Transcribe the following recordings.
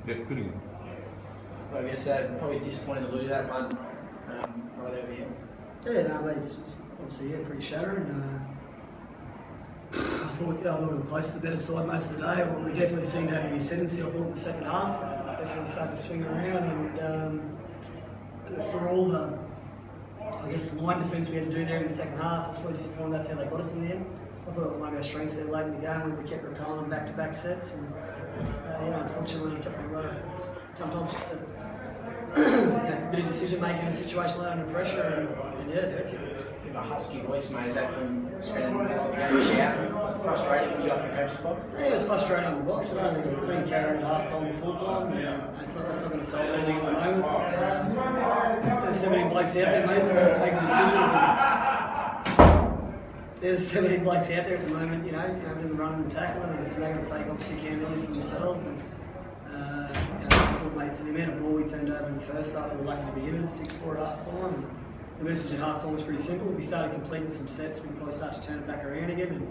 Yeah, good again. I guess that probably disappointing to lose that one right over here. Yeah, no, mate, it's obviously pretty shattering. I thought we were close to the better side most of the day. We definitely seemed to have the ascendancy. I thought in the second half, definitely started to swing around, and for all the, I guess, line defence we had to do there in the second half, it's probably disappointing that's how they got us in the end. I thought it was one of our strengths there late in the game where we kept repelling them back-to-back sets, and unfortunately, a couple of sometimes just a bit of decision making in a situation like under pressure, and yeah, that's it. Bit of a husky voice, mate. Is that from spending a lot of the game shouting? Was it frustrating for you up in the coach's box? Yeah, it was frustrating on the box. We're only carrying at half time or full time. That's not going to solve anything at the moment. There's 17 blokes out there making the decisions. There's 17 blokes out there at the moment, doing the running and tackling, and they're going to take obviously accountability for themselves. And I thought, mate, for the amount of ball we turned over in the first half, we were lucky to be in it at 6-4 at half time. The message at half time was pretty simple. If we started completing some sets, we'd probably start to turn it back around again. And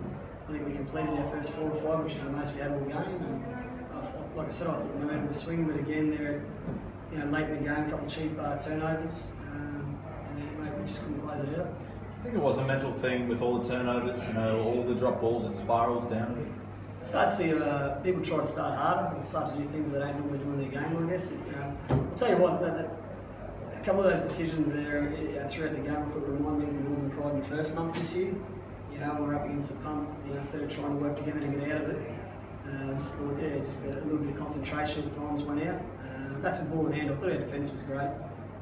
I think we completed our first 4 or 5, which was the most we had all game. And like I said, I thought the momentum was swinging, but again, there, late in the game, a couple of cheap turnovers, and we just couldn't close it out. I think it was a mental thing with all the turnovers, all the drop balls, it spirals down a bit. Starts to people try to start harder, or start to do things they don't normally do in their game, I guess. I'll tell you what, a couple of those decisions there throughout the game, I thought remind me of the Northern Pride in the first month this year. We're up against the pump, instead of trying to work together to get out of it. Just thought, just a little bit of concentration at times went out. That's with ball in hand. I thought our defence was great.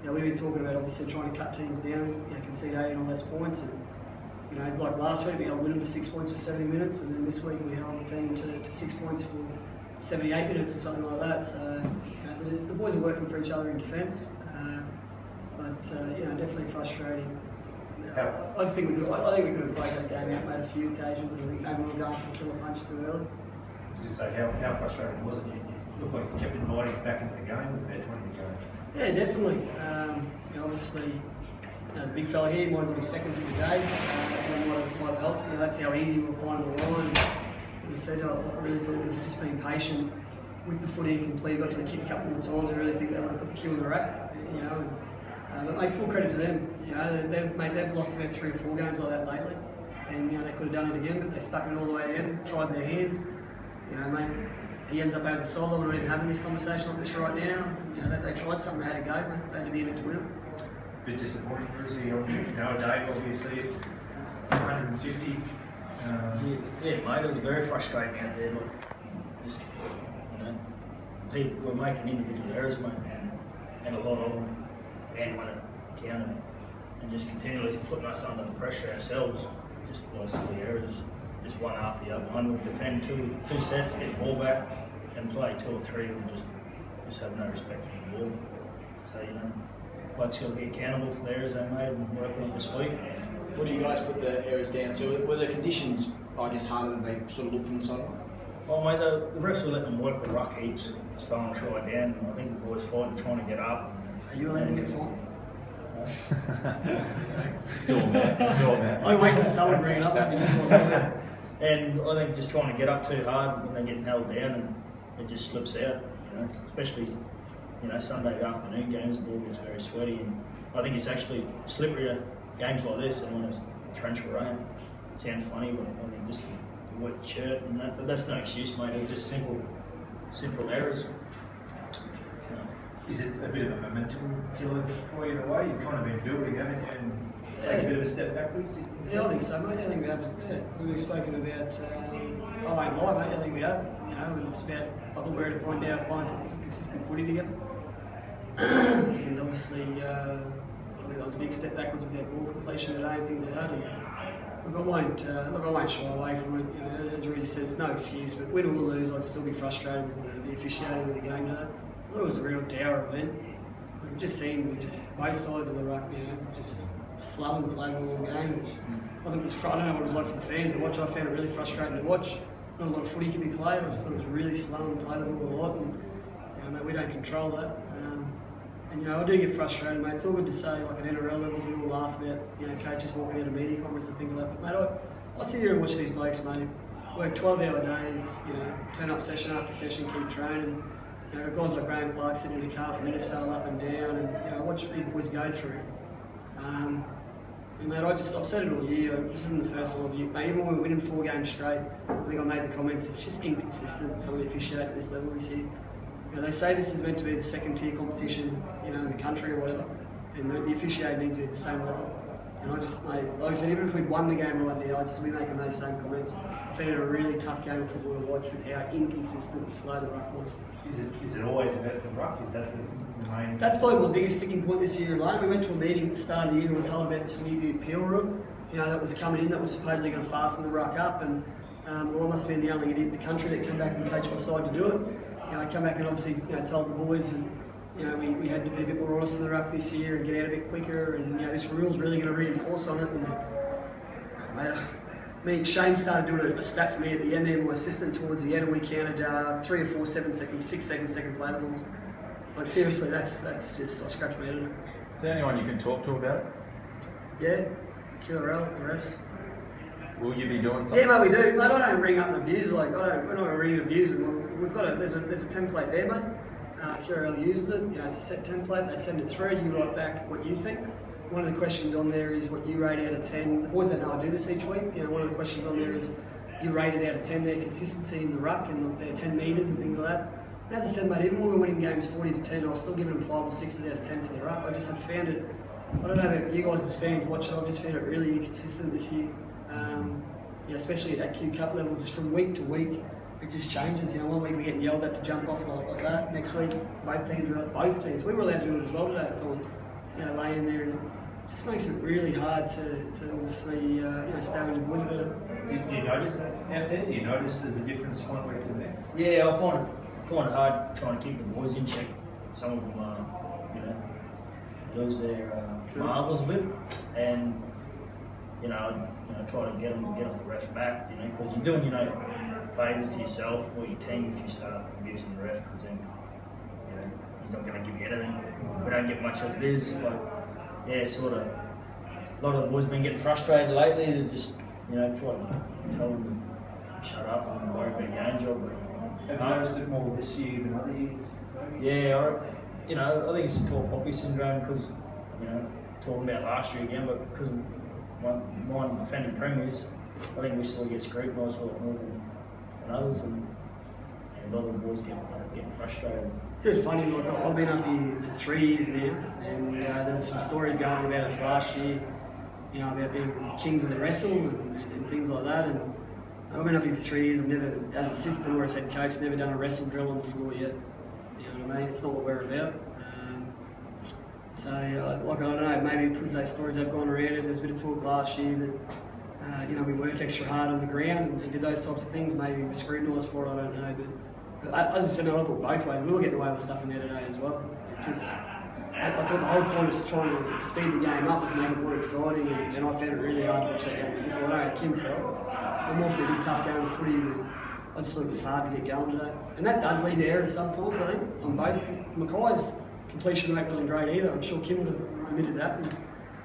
We've been talking about obviously trying to cut teams down, concede 18 or less points, and like last week we held Wynnum to 6 points for 70 minutes, and then this week we held the team to 6 points for 78 minutes or something like that. So the boys are working for each other in defence, but definitely frustrating. I think we could have closed that game out, made a few occasions, and I think maybe we were going for the killer punch too early. Did you say how frustrating was it? You looked like you kept inviting back into the game with about 20 to go. Yeah, definitely. Obviously, the big fella here might have got his second for the day. Might have helped. That's how easy we'll find the line. As I said, I really thought we've just been patient with the footy and complete. Got to the kick a couple of times. I really think they would have put the kill in the rack. But mate, full credit to them. They've lost about 3 or 4 games like that lately, and they could have done it again, but they stuck it all the way in, tried their hand. Mate, he ends up over the solo. We're not even having this conversation like this right now. They tried something, they had a go, mate. They had to be in it to win it. A bit disappointing for us here. Dave, obviously, 150. Yeah, mate, it was very frustrating out there. People were making individual errors, mate, and a lot of them, and when it counted, and just continually putting us under the pressure ourselves, just by silly errors. Just one after the other. One would defend two sets, get the ball back, and play 2 or 3 and just have no respect for the ball. So blokes got to be accountable for the errors they made and work on it this week. What do you guys put the errors down to? Were the conditions, I guess, harder than they sort of look from the sideline? Well, mate, the refs were letting them work the ruck heaps, slowing them right down. I think the boys fighting, trying to get up. Are you allowed to get fined? Still man. I wait for someone to bring it up. And I think just trying to get up too hard when they're getting held down, and it just slips out. Especially Sunday afternoon games, the ball gets very sweaty, and I think it's actually slipperier games like this, and when it's torrential rain. It sounds funny, but I mean just a wet shirt and that, but that's no excuse, mate. It's just simple errors. Is it a bit of a momentum killer for you in a way? You've kind of been building, haven't you, and take a bit of a step backwards? I think so, mate. I think we have. We've spoken about. I won't lie, mate. I think we have. It's about. I thought we're at a point now of finding some consistent footy together, and obviously, I think that was a big step backwards with our ball completion today and things like that. And I won't shy away from it. As Roosy said, it's no excuse. But win or lose, I'd still be frustrated with the officiating of the game today. It was a real dour event. It just seemed both sides of the ruck, just slumming the play ball all game. I think it was. I don't know what it was like for the fans to watch. I found it really frustrating to watch. Not a lot of footy can be played. I just thought it was really slow and play the ball a lot, and mate, we don't control that. And I do get frustrated, mate. It's all good to say, like at NRL levels, we all laugh about coaches walking out of media conference and things like that. But mate, I sit here and watch these blokes, mate. Work 12-hour days, turn up session after session, keep training. You know, guys like Graham Clark sitting in a car from Innisfail up and down, and you know, watch these boys go through. And mate, I've said it all year. This isn't the first one of you. Mate, even when we're winning 4 games straight, I think I made the comments. It's just inconsistent. Some of the officiating at this level this year. You know, they say this is meant to be the second-tier competition, you know, in the country or whatever, and the officiating needs to be at the same level. And I just, mate, like I said, even if we'd won the game right now, I'd still be making those same comments. I found it a really tough game of football to watch with how inconsistent and slow the ruck was. Is it always about the ruck? Is that the main? That's probably the biggest sticking point this year alone. We went to a meeting at the start of the year and we were told about this new appeal rule, you know, that was coming in, that was supposedly going to fasten the ruck up, and well, I must have been the only idiot in the country that came back and coached my side to do it. You know, I came back and obviously, you know, told the boys, and you know, we had to be a bit more honest in the ruck this year and get out a bit quicker, and you know, this rule's really going to reinforce on it. And mate, Shane started doing a stat for me at the end there, my assistant towards the end, and we counted 3 or 4 6 play balls. Like seriously, that's just, I scratched my head on it. Is there anyone you can talk to about it? Yeah, QRL, the refs. Will you be doing something? Yeah, mate, we do. Mate, I don't ring up and abuse. Like, we're not ringing and abusing. We've got there's a template there, mate. QRL uses it. You know, it's a set template. They send it through. You write back what you think. One of the questions on there is what you rate out of 10. The boys don't know I do this each week. You know, one of the questions on there is you rate it out of 10, their consistency in the ruck and their 10 metres and things like that. And as I said, mate, even when we were winning games 40 to 10, I was still giving them 5 or 6s out of 10 for the ruck. I just have found it. I don't know about you guys as fans watching. I've just found it really inconsistent this year. Yeah, especially at that Q Cup level, just from week to week, it just changes. You know, one week we're getting yelled at to jump off like that. Next week, both teams. We were allowed to do it as well today at times. You know, lay in there, and it just makes it really hard to obviously you know, stay with your boys about it. Do you notice that out there? Do you notice there's a difference one week to the next? Yeah, I find it hard trying to keep the boys in check. Some of them, you know, lose their marbles a bit, and you know, try to get them to get off the ref's back. You know, because you're doing, you know, favours to yourself or your team if you start abusing the ref, because then, you know, he's not going to give you anything. We don't get much as it is. Like, yeah, sort of. A lot of the boys have been getting frustrated lately. They just, you know, try to tell them to shut up and worry about your own job. Have you noticed it more this year than other years? Yeah, you know, I think it's tall poppy syndrome because, you know, talking about last year again, but because mine defending premiers, I think we still get scrutinised a lot more than others, and a lot of the boys getting frustrated. It's just funny, like I've been up here for 3 years now, and there's some stories going on about us last year, you know, about being kings of the wrestle and things like that. And I've been up here for 3 years. I've never, as assistant or as head coach, never done a wrestle drill on the floor yet. You know what I mean? It's not what we're about. So, like, I don't know, maybe because those stories have gone around, and there's a bit of talk last year that, you know, we worked extra hard on the ground and did those types of things. Maybe we were scrutinised for it, I don't know. But as I said, I thought both ways. We were getting away with stuff in there today as well. I thought the whole point of trying to speed the game up was to make it more exciting, and I found it really hard to watch that game of football. I don't know how Kim felt. I'm all for a big tough game of footy, but I just thought it was hard to get going today. And that does lead to errors sometimes, I think, on both. Mackay's completion rate wasn't great either. I'm sure Kim would have admitted that. And, you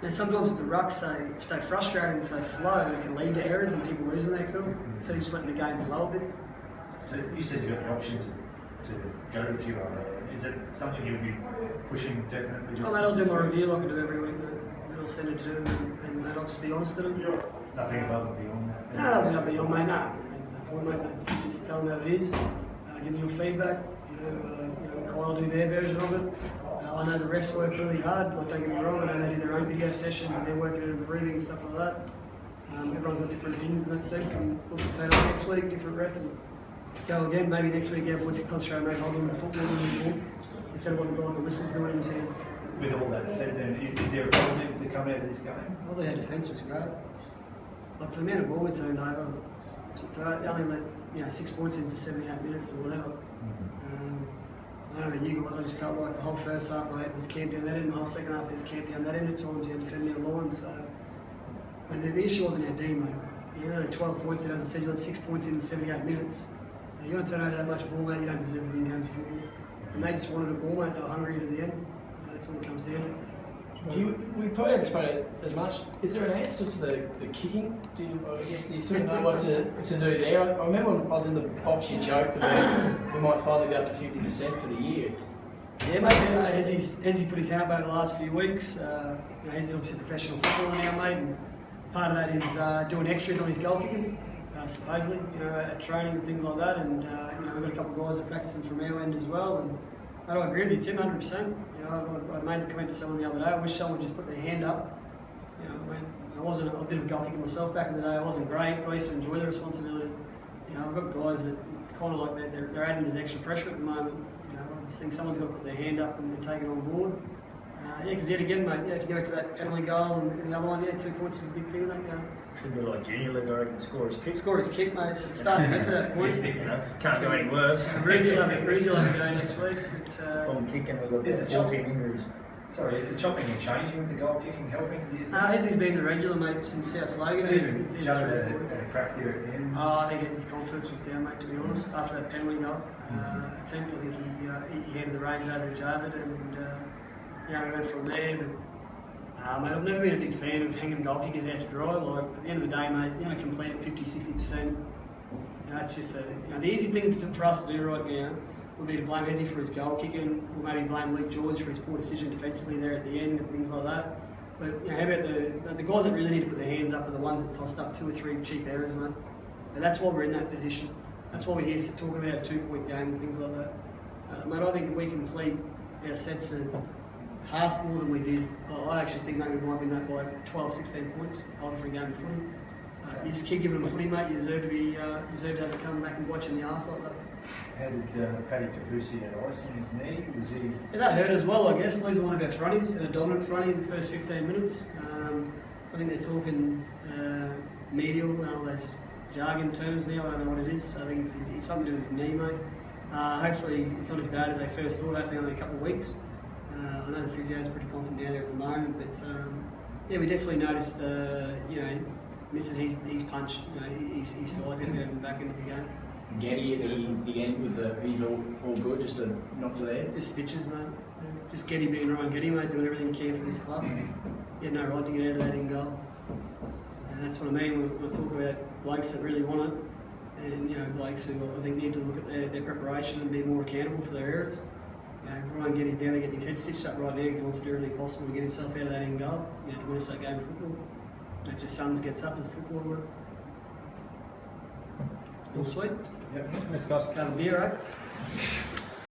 know, sometimes the ruck's so frustrating and so slow, it can lead to errors and people losing their cool, instead of just letting the game flow a bit. So you said you got the option to go to QRL. Is it something you would be pushing definitely? Oh, mate, I'll do my review like I do every week, mate. I'll send it to them, and I'll just be honest to them. Nothing above and beyond that? No, nothing above and beyond, mate. No. That's the point, mate. That's just tell them how it is. Give me your feedback. You know, Kyle do their version of it. I know the refs work really hard. Like, don't get me wrong. I know they do their own video sessions and they're working on improving and stuff like that. Everyone's got different opinions in that sense, and we'll just turn up next week, different ref, and go again. Maybe next week our boys can concentrate on maybe holding the football a little more instead of what the guy with the whistle's doing in his hand. With all that said, then, is there a positive to come out of this game? Well, their defence was great. Like, for the amount of ball we turned over, they only let 6 points in for 78 minutes or whatever. I don't know about you guys, I just felt like the whole first half my head was camped down that end, the whole second half it was camped down that end at times, you had to defend our line. So, and the issue wasn't our D, mate. You know, 12 points in, as I said, you let 6 points in 78 minutes. You don't turn over that much ball, mate, you don't deserve to be in games of football. And they just wanted a ball, mate, they were hungry to the end. That's all it comes down to. We probably haven't spoken it as much. Is there an answer to the kicking? Do you sort of know what to do there? I remember when I was in the box, you joked about we might finally go up to 50% for the year. Yeah, mate. Hezzy's put his hand up over the last few weeks. Hezzy's obviously a professional footballer now, mate. And part of that is doing extras on his goal kicking, supposedly, at training and things like that. And we've got a couple of guys that are practicing from our end as well. And I agree with you, Tim, 100%. I made the comment to someone the other day. I wish someone would just put their hand up. I wasn't a bit of a goal kicker myself back in the day. I wasn't great, but I used to enjoy the responsibility. I've got guys that it's kind of like they're adding this extra pressure at the moment. I just think someone's got to put their hand up and take it on board. Because yet again, mate, if you go back to that penalty goal and the other one, 2 points is a big thing in that game. Should be like junior league, I reckon. Score his kick. Score his kick, mate. It's starting to get to that point. Can't go any worse. Breezy will have a go next week. From kicking, we've got 14 injuries. Sorry, is the chopping and changing with the goal kicking helping? Hezzy's been the regular, mate, since South Slogan. He's Joe had a crack there at the end. I think Hezzy's confidence was down, mate, to be honest, after that penalty goal. I think he handed the reins over to Javid and we went from there. But, mate, I've never been a big fan of hanging goal kickers out to dry. Like, at the end of the day, mate, complete at 50-60%. It's just the easy thing for us to do right now would be to blame Hezzy for his goal kicking, or maybe blame Luke George for his poor decision defensively there at the end and things like that. But how about the guys that really need to put their hands up are the ones that tossed up 2 or 3 cheap errors, mate. And that's why we're in that position. That's why we're here talking about a 2-point game and things like that. Mate, I think if we complete our sets at half more than we did, I actually think maybe we might win that by 12-16 points for a game of footy. You just keep giving them footy, mate. You deserve to have to come back and watch in the arse like that. How did Paddy Kafusi have ice on his knee? Was he? Yeah, that hurt as well, I guess. Losing one of our fronties, and a dominant fronty in the first 15 minutes. So I think they're talking medial, those jargon terms now. I don't know what it is. I think it's something to do with his knee, mate. Hopefully it's not as bad as they first thought. Hopefully only a couple of weeks. I know the physio is pretty confident now there at the moment, but we definitely noticed, missing his punch. His size going to get him back into the game. Getty at the end with he's all good, just a knock to there. Just stitches, mate. Just Getty being Ryan Getty, mate, doing everything he can for this club. He had no right to get out of that in goal. And that's what I mean when I talk about blokes that really want it, and blokes who I think need to look at their preparation and be more accountable for their errors. Ryan Getty's down there getting his head stitched up right now because he wants to do everything possible to get himself out of that in goal, to win us that game of football. That just sums gets up as a footballer. All sweet. Yep, let's go. Have a beer, eh?